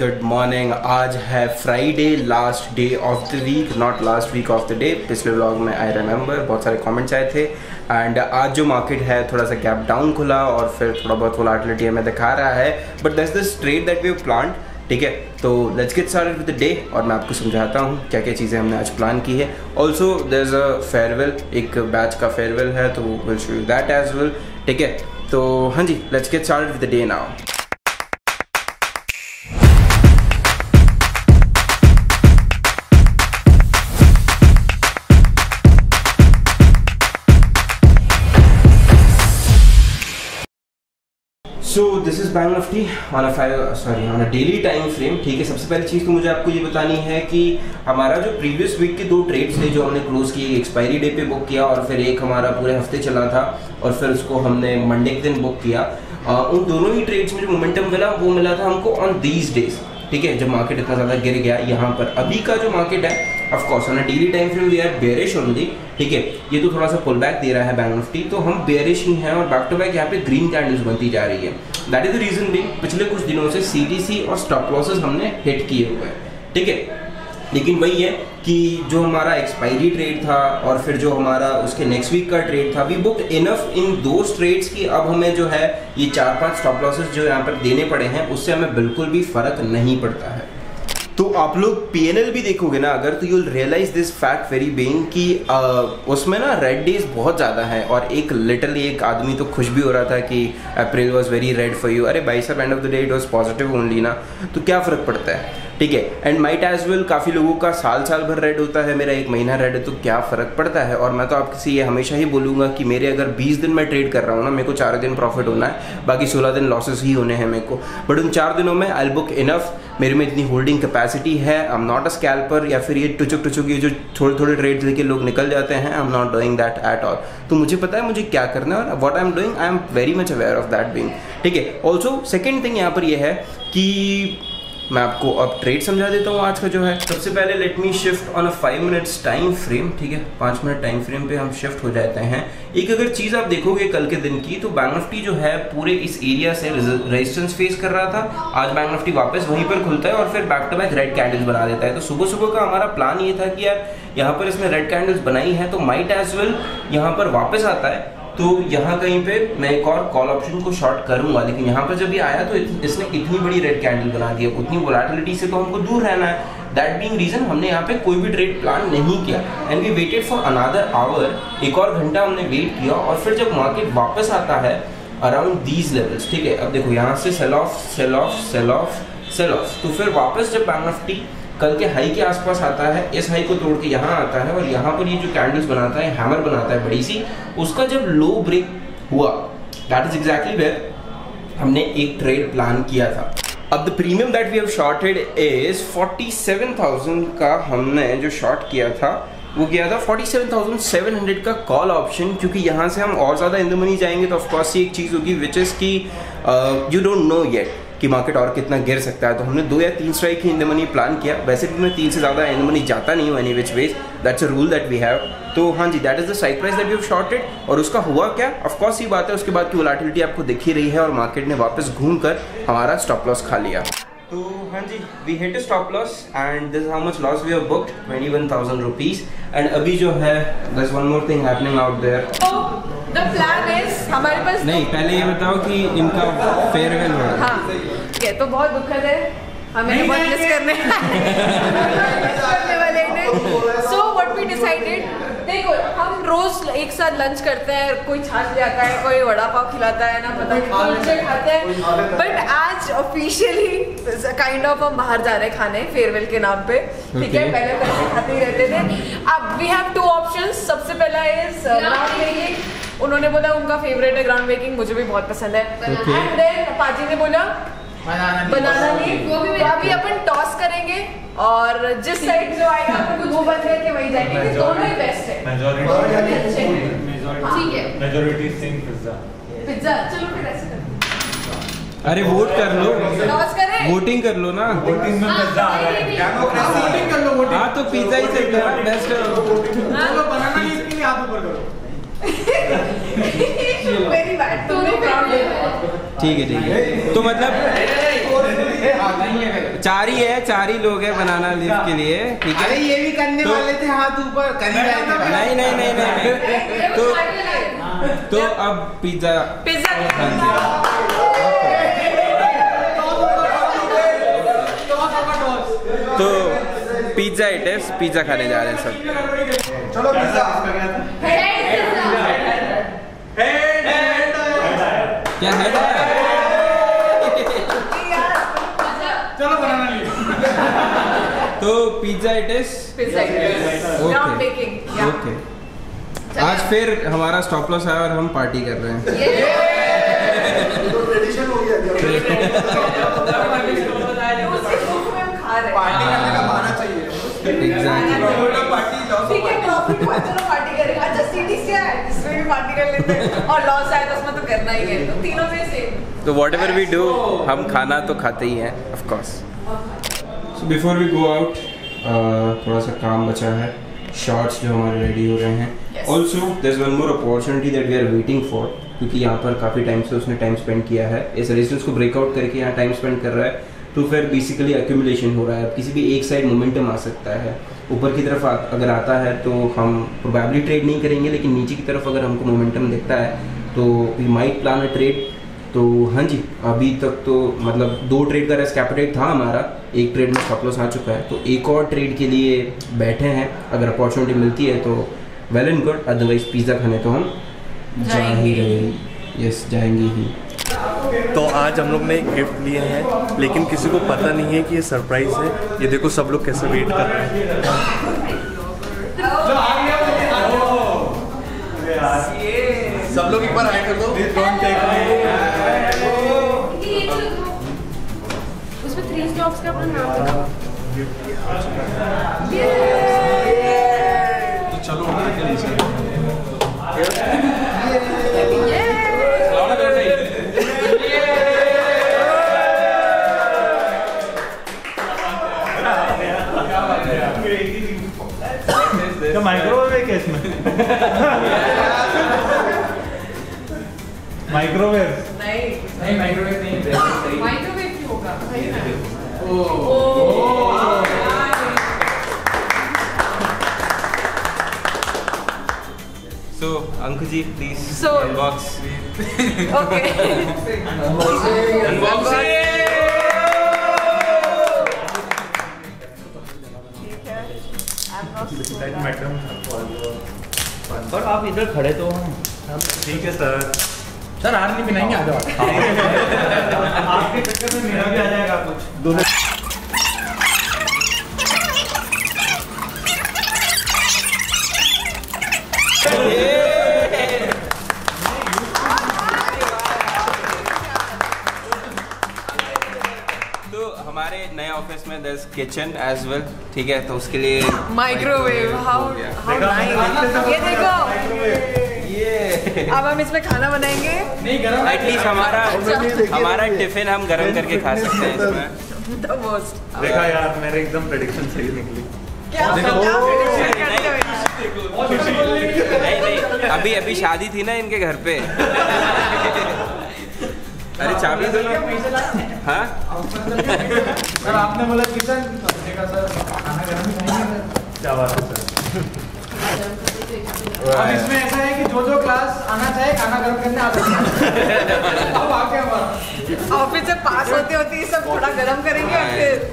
Good morning. आज है Friday, last day of the week, not last week of the day. पिछले vlog में I remember बहुत सारे कमेंट्स आए थे एंड आज जो मार्केट है थोड़ा सा गैप डाउन खुला और फिर थोड़ा बहुत वोलेटिलिटी हमें दिखा रहा है, but that's the trade that we have planned. ठीक है, तो let's get started with the day और मैं आपको समझाता हूँ क्या क्या चीज़ें हमने आज प्लान की है। Also there is a farewell, एक बैच का फेयरवेल है तो will show you that as well. ठीक है, तो हाँ जी, let's get started with the day now. So this is bank Nifty on a daily time frame. ठीक है, सबसे पहली चीज़ तो मुझे आपको ये बतानी है कि हमारा जो प्रीवियस वीक के दो ट्रेड्स थे जो हमने क्लोज किए, एक्सपायरी डे पे बुक किया और फिर एक हमारा पूरे हफ्ते चला था और फिर उसको हमने मंडे के दिन बुक किया। उन दोनों ही ट्रेड्स में जो मोमेंटम मिला वो मिला था हमको ऑन दीज डेज। ठीक है, जब मार्केट इतना ज़्यादा गिर गया यहाँ पर। अभी का जो मार्केट है of course on a daily time frame we are bearish only. ठीक है, ये तो थोड़ा सा पुल बैक दे रहा है बैंक निफ्टी, तो हम बेयरिश ही हैं और बैक टू बैक यहाँ पे ग्रीन कैंडल्स बनती जा रही है। That is the reason being पिछले कुछ दिनों से सीटीसी और स्टॉप लॉसेस हमने हिट किए हुए हैं। ठीक है, लेकिन वही है कि जो हमारा एक्सपायरी ट्रेड था और फिर जो हमारा उसके नेक्स्ट वीक का ट्रेड था, we booked enough in those trades की अब हमें जो है ये 4-5 स्टॉप लॉसेस जो यहाँ पर देने पड़े हैं उससे हमें बिल्कुल भी फर्क नहीं पड़ता है। तो आप लोग पीएनएल भी देखोगे ना अगर, तो you'll realize this fact very being कि उसमें ना रेड डेज बहुत ज़्यादा है और एक लिटरली एक आदमी तो खुश भी हो रहा था कि April was very red for you. अरे भाई साहब, end of the day it was positive only ना, तो क्या फ़र्क पड़ता है। ठीक है, एंड माइट एज वेल काफ़ी लोगों का साल भर रेड होता है, मेरा 1 महीना रेड है, तो क्या फ़र्क पड़ता है। और मैं तो आपसे ये हमेशा ही बोलूँगा कि मेरे अगर 20 दिन में ट्रेड कर रहा हूँ ना, मेरे को 4 दिन प्रॉफिट होना है, बाकी 16 दिन लॉसेस ही होने हैं मेरे को। बट उन 4 दिनों में आई विल बुक इनफ, मेरे में इतनी होल्डिंग कैपेसिटी है। I am not a scalper या फिर ये टुचुक ये जो थोड़े थोड़े ट्रेड्स लेके लोग निकल जाते हैं, I am not doing that at all. तो मुझे पता है मुझे क्या करना है और what I am doing, I am very much aware of that being. ठीक है, ऑल्सो सेकेंड थिंग यहाँ पर ये है कि मैं आपको अब ट्रेड समझा देता हूँ आज का जो है। सबसे पहले let me shift on a 5 minutes time frame. ठीक है, 5 मिनट टाइम फ्रेम पे हम शिफ्ट हो जाते हैं। एक अगर चीज़ आप देखोगे कल के दिन की, तो बैंक निफ्टी जो है पूरे इस एरिया से रेजिस्टेंस फेस कर रहा था। आज बैंक निफ्टी वापस वहीं पर खुलता है और फिर back to back red candles बना देता है। तो सुबह सुबह का हमारा प्लान ये था कि यार यहाँ पर इसने रेड कैंडल्स बनाई है तो माइट एज वेल यहाँ पर वापस आता है, तो यहाँ कहीं पे मैं एक और कॉल ऑप्शन को शॉर्ट करूंगा। लेकिन यहाँ पर जब ये आया तो इसने इतनी बड़ी रेड कैंडल बना दी है, उतनी वोलेटिलिटी से तो हमको दूर रहना है। दैट बीइंग रीजन हमने यहाँ पे कोई भी ट्रेड प्लान नहीं किया and we waited for another hour. एक और घंटा हमने वेट किया और फिर जब मार्केट वापस आता है अराउंड दीज लेवल्स, ठीक है, अब देखो यहाँ से sell off sell off sell off sell off, तो फिर वापस जब बैंक निफ्टी कल के हाई के आसपास आता है, इस हाई को तोड़ के यहाँ आता है और यहाँ पर ये जो कैंडल्स बनाता है, हैमर बनाता है बड़ी सी, उसका जब लो ब्रेक हुआ, दैट इज एग्जैक्टली वेयर हमने एक ट्रेड प्लान किया था। अब the premium that we have shorted is 47,000 का हमने जो शॉर्ट किया था वो किया था 47,700 का कॉल ऑप्शन, क्योंकि यहाँ से हम और ज़्यादा इन द मनी जाएंगे तो ऑफकोर्स ये एक चीज़ होगी विच इज़ की यू डोंट नो येट कि मार्केट और कितना गिर सकता है। तो हमने 2 या 3 strike he in the money plan किया। वैसे भी मैं 3 से ज़्यादा इन द मनी जाता नहीं हूँ any which ways, that's a rule that we have. तो हाँ जी, that is the strike price that we have shorted. और उसका हुआ क्या, ऑफकोर्स ये बात है, उसके बाद की वोलेटिलिटी आपको दिख ही रही है और मार्केट ने वापस घूम कर हमारा स्टॉप लॉस खा लिया। तो हाँ जी, we hit a stop loss and this how much loss we have booked, 21,000 rupees. And अभी जो है there is one more thing happening out there. The plan is हमारे पास नहीं, पहले ये बताओ कि इनका फेयरवेल हो रहा है। हाँ, ये तो बहुत दुखद है, हमें बहुत मिस करने वाले हैं। So what we decided, देखो हम रोज एक साथ लंच करते हैं, कोई छाछ ले आता है, कोई वड़ा पाव खिलाता है ना, पता नहीं खाते हैं, बट आज ऑफिशियली काइंड ऑफ हम बाहर जा रहे हैं खाने फेयरवेल के नाम पे। ठीक है, पहले पैसे खाते ही रहते थे। अब वी हैव 2 ऑप्शंस। सबसे पहला इज ग्राउंड बेकिंग, उन्होंने बोला उनका फेवरेट है ग्राउंड बेकिंग, मुझे भी बहुत पसंद है। एंड देन पाजी ने बोला बनाना लीफ, वो भी अभी अपन टॉस करेंगे और जिस साइड जो आएगा अपन वो बंद करके वही जाएंगे। दोनों ही बेस्ट है, ठीक है। मेजॉरिटी थिंक पिज्जा पिज्जा, चलो फिर ऐसे करते। अरे वोट कर लो, टॉस करें, वोटिंग कर लो ना। वोटिंग में पिज्जा आ रहा है, वोटिंग कर लो, वोटिंग। हाँ तो पिज्जा ही चल रहा है, बेस्ट है। चलो बनाना लीफ के लिए हाथ ऊपर करो। वेरी बैड, तो ठीक है, तो मतलब चार ही लोग हैं बनाना लीफ के लिए, ठीक है। अरे ये भी करने वाले थे, हाथ ऊपर करने वाले थे। नहीं तो अब पिज्जा तो पिज्जा इट इज, पिज्जा खाने जा रहे हैं सब। चलो पिज्जा। क्या है चलो बनाना लीफ। तो पिज्जा इट इज, ओके। आज फिर हमारा स्टॉप लॉस है और हम पार्टी कर रहे हैं। ट्रेडिशन हो गया। पार्टी करने का बहाना चाहिए। एग्जैक्टली। ठीक है, प्रॉफिट हुआ चलो पार्टी करेंगे। अच्छा सीटीसी है इसमें भी पार्टी कर लेते हैं, और लॉस आया तो उसमें तो करना ही है, तो तीनों में से। तो वॉट एवर वी डू, हम खाना तो खाते ही हैं of course. So before we go out थोड़ा सा काम बचा है, शॉर्ट्स जो हमारे रेडी हो रहे हैं। Also there is one more opportunity that we are waiting for, क्योंकि यहाँ पर काफ़ी टाइम से उसने टाइम स्पेंड किया है, इस रेजिस्टेंस को ब्रेकआउट करके यहाँ टाइम स्पेंड कर रहा है, तो फिर बेसिकली एक्यूमुलेशन हो रहा है। किसी भी एक साइड मोमेंटम आ सकता है, ऊपर की तरफ अगर आता है तो हम प्रोबेबली ट्रेड नहीं करेंगे, लेकिन नीचे की तरफ अगर हमको मोमेंटम दिखता है तो we might plan a trade. तो हाँ जी, अभी तक तो मतलब 2 ट्रेड का रिस्क एपेटाइट था हमारा, एक ट्रेड में स्टॉप लॉस आ चुका है, तो एक और ट्रेड के लिए बैठे हैं। अगर अपॉर्चुनिटी मिलती है तो well and good, otherwise pizza खाने तो हम जाएंगे ही। तो आज हम लोग ने एक गिफ्ट लिए हैं, लेकिन किसी को पता नहीं है कि ये सरप्राइज है। ये देखो सब लोग कैसे वेट कर रहे हैं। सब लोग एक बार हाई कर दो। उसमें 3 स्टॉक्स का अपना नाम लिखा। चलो क्या माइक्रोवेव है क्या इसमें? माइक्रोवेव नहीं माइक्रोवेव नहीं, माइक्रोवेव क्यों होगा? सो अंक जी प्लीज अनबॉक्स। ओके और आप इधर खड़े तो हैं। ठीक है सर हार नहीं मिलाएंगे, आ जाओ। आपके चक्कर में मेरा भी आ जाएगा कुछ दोनों। तो हमारे नए ऑफिस में there's किचन एज वेल, ठीक है, तो उसके लिए माइक्रोवेव। हाउ नाइस, ये देखो, अब हम इसमें खाना बनाएंगे। नहीं गरम, एटलीस्ट हमारा टिफिन हम गर्म करके खा सकते हैं इसमें। The most. देखा यार, मेरे एकदम प्रेडिक्शन सही निकली। क्या नहीं, अभी शादी थी ना इनके घर पे। अरे चाबी दो ना। हाँ सर आपने बोला किचन, देखा सर खाना गरम ही खाएंगे। क्या बात है सर। अब इसमें ऐसा है कि जो क्लास आना चाहे खाना गरम करने आ सकते हैं। अब आके हमारा ऑफिस से पास होते होते ये सब थोड़ा गरम करेंगे और फिर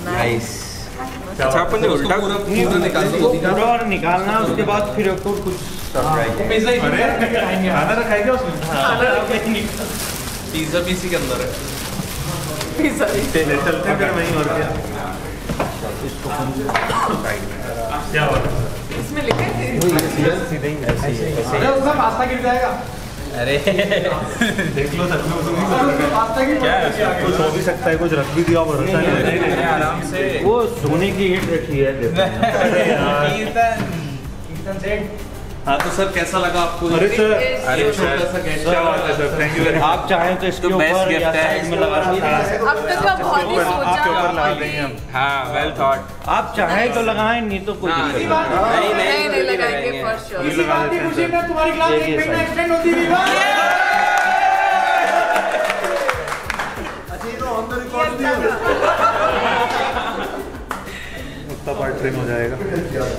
नाइस। अच्छा अपन ने उल्टा पूरा और निकालना, उसके बाद फिर आपको कुछ सरप्राइज। पिज़्ज़ा ही खाएंगे। खाना रखा है क्या उसमें? पिज़्ज़ा भी इसी के अंदर है। पिज़्ज़ा चलते फिर वहीं, और क्या बात है। इसमें लिखे थे। सीधे ही ऐसे ही अरे उसमें पास्ता गिर जाएगा। अरे देख लो सच में उसमें पास्ता गिर जाएगा। कुछ हो भी सकता है, कुछ रख भी दिया भरोसा नहीं। आराम से वो सोने की ईंट रखी है। हाँ तो सर कैसा लगा आपको? अरे सर, अरे सर, क्या बात है sir, thank you very much. आप चाहें तो इसके तो best ऊपर gift या है। साइड में लगा सकते हैं। अब तक का बहुत ही आपके ऊपर लगा सोचा। देंगे हम। हाँ वेल थॉट। आप चाहें तो लगाएं, नहीं तो कोई दिक्कत नहीं। नहीं लगाएंगे फॉर श्योर। इसी बात की खुशी में तुम्हारी क्लास एक देखिए महीना सर। एक्सटेंड होती रही। उतना पार्ट ट्रेन हो जाएगा।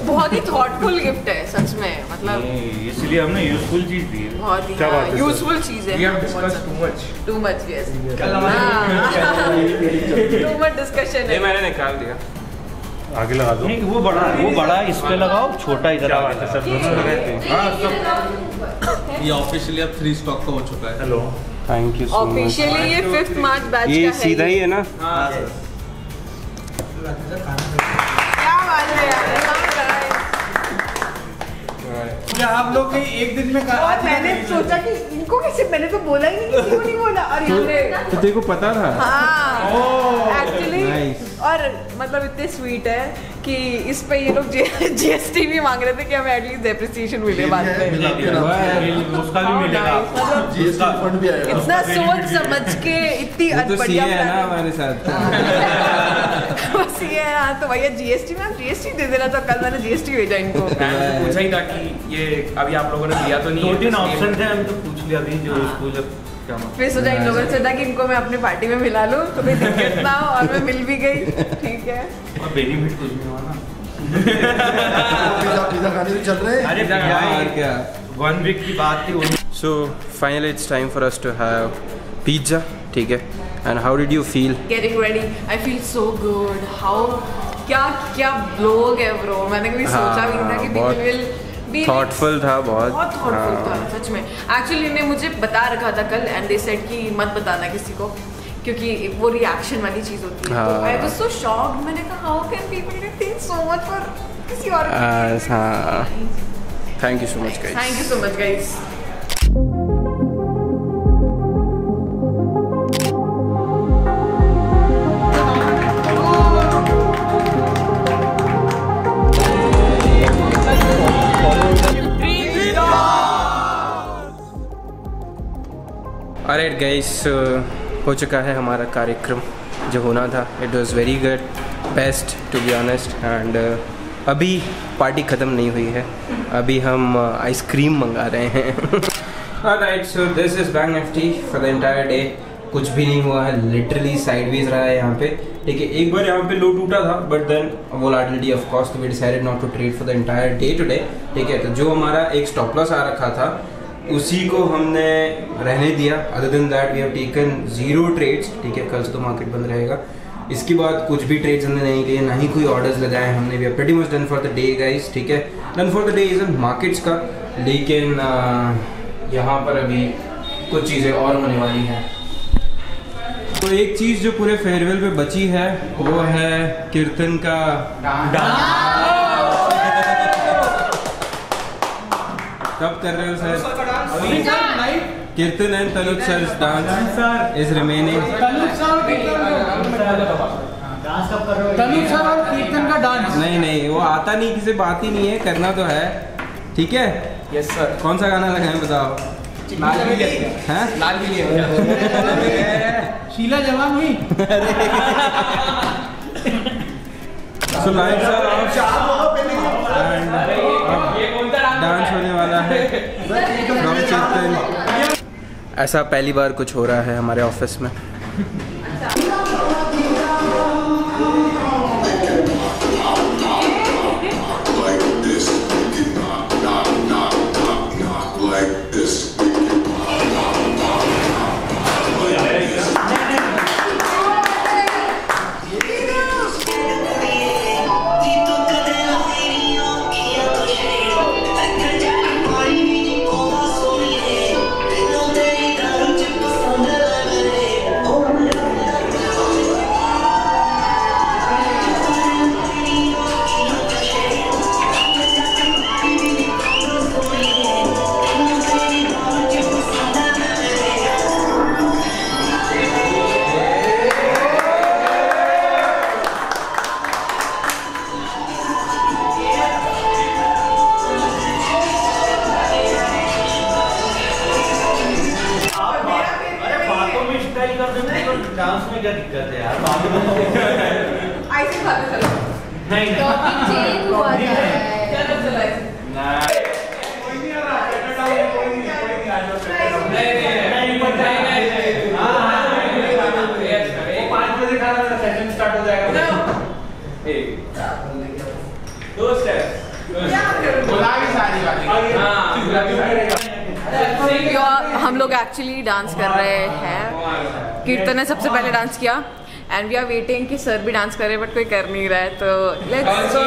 बहुत ही थॉटफुल गिफ्ट है सच में, मतलब इसलिए हमने यूजफुल चीज दी है। बहुत ही क्या बात है, यूजफुल चीज है। Too much yes, too much discussion है। मैंने निकाल दिया, आगे लगा दो। नहीं वो बड़ा इस पे लगाओ, छोटा इधर आ गया सब लोग रहते हैं। हाँ सब ये ऑफिशियली अब 3 स्टॉक का हो चुका है। Hello, thank you so much. Officially ये 5th मार्च बैच का है। ये सीधा ही है ना? हाँ सर। क्या बात है यार, क्या आप लोग ने एक दिन में कहा? और मैंने सोचा कि इनको कैसे, मैंने तो बोला ही नहीं, किसी को नहीं बोला। और यहाँ तो तेरे को पता था? हाँ एक्चुअली Nice. और मतलब इतने स्वीट है कि इस पे ये लोग GST भी मांग रहे थे कि हमें एटलीस्ट डेप्रिसिएशन मिले बाद में। उसका भी मिलेगा। जीएसटी फंड भी आएगा। इतना सोच समझ के इतनी वो तो बढ़िया सीए है ना plan- हमारे साथ। बस ये है। हाँ तो भैया GST में GST दे देना, तो कल मैंने GST भेजा इनको। पूछा ही था कि ये अभी आप लोगों ने दिया तो नहीं है। 2-3 ऑप्शन थे, हम तो पूछ लिया अभी जो स्कूल जब क्या फिर सोचा इन लोगों से था कि इनको मैं अपनी पार्टी में मिला लूँ तो कोई दिक्कत ना हो, और मैं मिल भी गई। ठीक है, और बेनिफिट कुछ नहीं हुआ ना। पिज्जा खाने भी चल रहे हैं। अरे यार क्या? 1 वीक की बात थी वो। So finally it's time for us to have pizza, ठीक है? And how did you feel? getting ready, I feel so good. How क्या ब्लॉग है ब्रो, मैंने कभी सोचा भी नहीं था कि बहुत people will be thoughtful था बहुत। बहुत thoughtful था सच में। एक्चुअली इन्हें मुझे बता रखा था कल, एंड दे सेड कि मत बताना किसी को, क्योंकि वो रिएक्शन वाली चीज होती है। तो आई वाज सो शॉक्ड, मैंने कहा how can people think so much for किसी और की। हाँ, thank you so much guys. Thank you so much guys. Alright guys, हो चुका है हमारा कार्यक्रम जो होना था। It was very good, best to be honest. And अभी पार्टी ख़त्म नहीं हुई है, अभी हम आइसक्रीम मंगा रहे हैं। Alright, so this is bang Nifty for the entire day. कुछ भी नहीं हुआ है, लिटरली साइडवेज रहा है यहाँ पे। ठीक है, एक बार यहाँ पे लो टूटा था, but then volatility of course, तो we decided not to trade for the entire day today. ठीक है, तो जो हमारा एक स्टॉप लॉस आ रखा था उसी को हमने रहने दिया। Other than that we have taken 0 trades. ठीक है, कल से तो मार्केट बंद रहेगा। इसके बाद कुछ भी ट्रेड्स हमने नहीं लिए, ना ही कोई ऑर्डर्स लगाए हमने। We are pretty much done for the day guys. ठीक है, done for the day is markets का। लेकिन यहाँ पर अभी कुछ चीज़ें और होने वाली हैं। तो एक चीज़ जो पूरे फेयरवेल पे बची है वो है कीर्तन का कब कर रहे हो सर? कीर्तन and Tanuj sir dance is remaining. Tanuj sir और कीर्तन का डांस नहीं, वो आता नहीं, किसी बात ही नहीं है, करना तो है। ठीक है, यस सर। कौन सा गाना लगाएं बताओ? हैं? लाल भी लिए शीला जवान हुई। सो लाइक सर डांस होने वाला है from कीर्तन। ऐसा पहली बार कुछ हो रहा है हमारे ऑफिस में। डांस में क्या दिक्कत है यार? आइसक्रीम खाते चलो। नहीं टॉपिक चेंज हुआ है। क्या चला है? सेशन स्टार्ट हो जाएगा। दो स्टेप गुलाबी साड़ी वाली। हम लोग एक्चुअली डांस कर रहे हैं। कीर्तन ने सबसे पहले डांस किया एंड वी आर वेटिंग कि सर भी डांस करे बट कोई कर नहीं रहा है, तो लेट्स और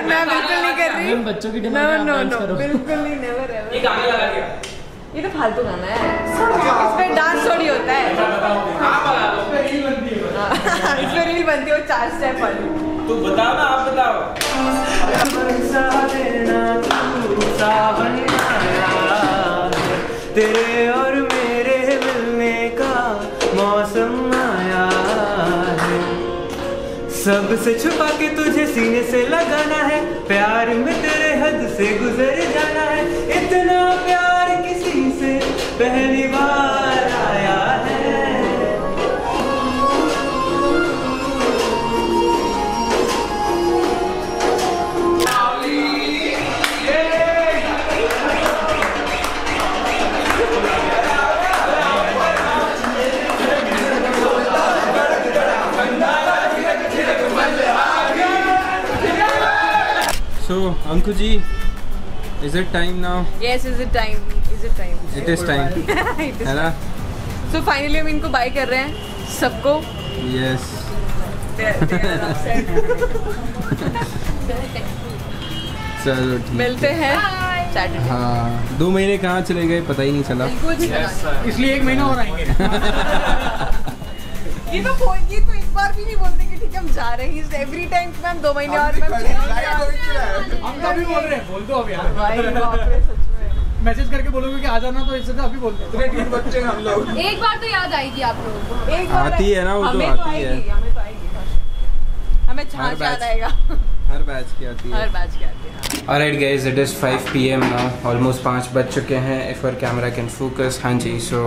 मैं बिल्कुल नहीं कर रही। बच्चों की नो बिल्कुल नहीं, नेवर एवर। ये गाना लगा दिया, ये तो फालतू गाना है, इसमें डांस थोड़ी होता है। इसमें रील बनती है 4 स्टेप वाली। तू बताओ ना, आप बताओ। तेरे और मेरे मिलने का मौसम आया है, सबसे छुपा के तुझे सीने से लगाना है, प्यार में तेरे हद से गुजर जाना है, इतना प्यार किसी से पहली बार आया है। So, Anku ji, is it time now? Yes, is it time? Is it time? It is time. It is है ना? So finally हम इनको बाय कर रहे हैं सबको। Yes. चलो ठीक। मिलते हैं सैटरडे। हाँ, 2 महीने कहाँ चले गए पता ही नहीं चला। इसलिए 1 महीना और आएंगे। ये तो एक बार भी नहीं बोलते कि ठीक है हम जा रहे हैं। एवरी टाइम मैम 2 महीने और मैम हम तो अभी बोल रहे हैं, बोल दो अब यार। भाई बाप रे, सच में मैसेज करके बोलोगे कि आ जाना, तो इससे तो अभी बोल दो। तीन बच्चे हम लोग। एक बार तो याद आएगी आप लोगों को। एक बार आती है ना, वो तो हमें आती है। हमें तो आएगी, हमें छाछ याद आएगा। हर बैच की आती है। हर बैच की आती है। Alright guys, it is 5 PM now. Almost 5 बज चुके हैं. If our camera can focus, हाँ जी. So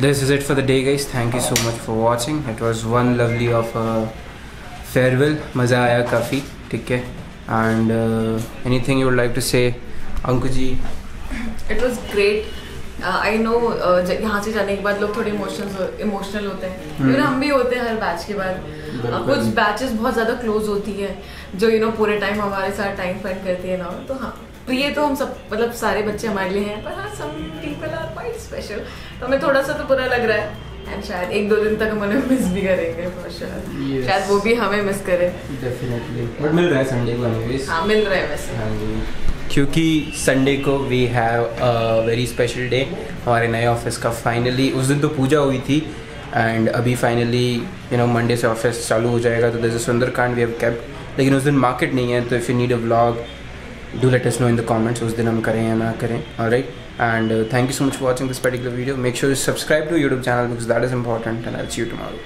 this is it for the day guys. Thank you so much for watching. It was one lovely of a farewell. मज़ा आया काफ़ी, ठीक है. And anything you would like to say, Anku ji? It was great. I know यहाँ से जाने के बाद लोग थोड़े इमोशनल होते हैं, फिर हम भी होते हैं हर बैच के बाद। कुछ बैचेस बहुत ज़्यादा क्लोज होती है जो पूरे टाइम हमारे साथ टाइम स्पेंड करती है ना, तो हाँ ये तो हम सब मतलब सारे बच्चे हमारे लिए हैं, पर हाँ some people are quite special, तो हमें थोड़ा सा तो बुरा लग रहा है एंड शायद 1-2 दिन तक हम उन्हें मिस भी करेंगे फॉर श्योर। शायद वो भी हमें मिस करे। डेफिनेटली, बट मिल रहा है संडे को एनीवेज। हाँ मिल रहा है वैसे। हाँ जी, क्योंकि संडे को we have a very special day. हमारे नए ऑफिस का फाइनली, उस दिन तो पूजा हुई थी एंड अभी फाइनली मंडे से ऑफिस चालू हो जाएगा, तो there is a Sundarkand we have kept, लेकिन उस दिन मार्केट नहीं है, तो if you need a vlog do let us know in the comments, उस दिन हम करें या ना करें। Alright, and thank you so much for watching this particular video. Make sure you subscribe to YouTube channel because that is important, and I'll see you tomorrow.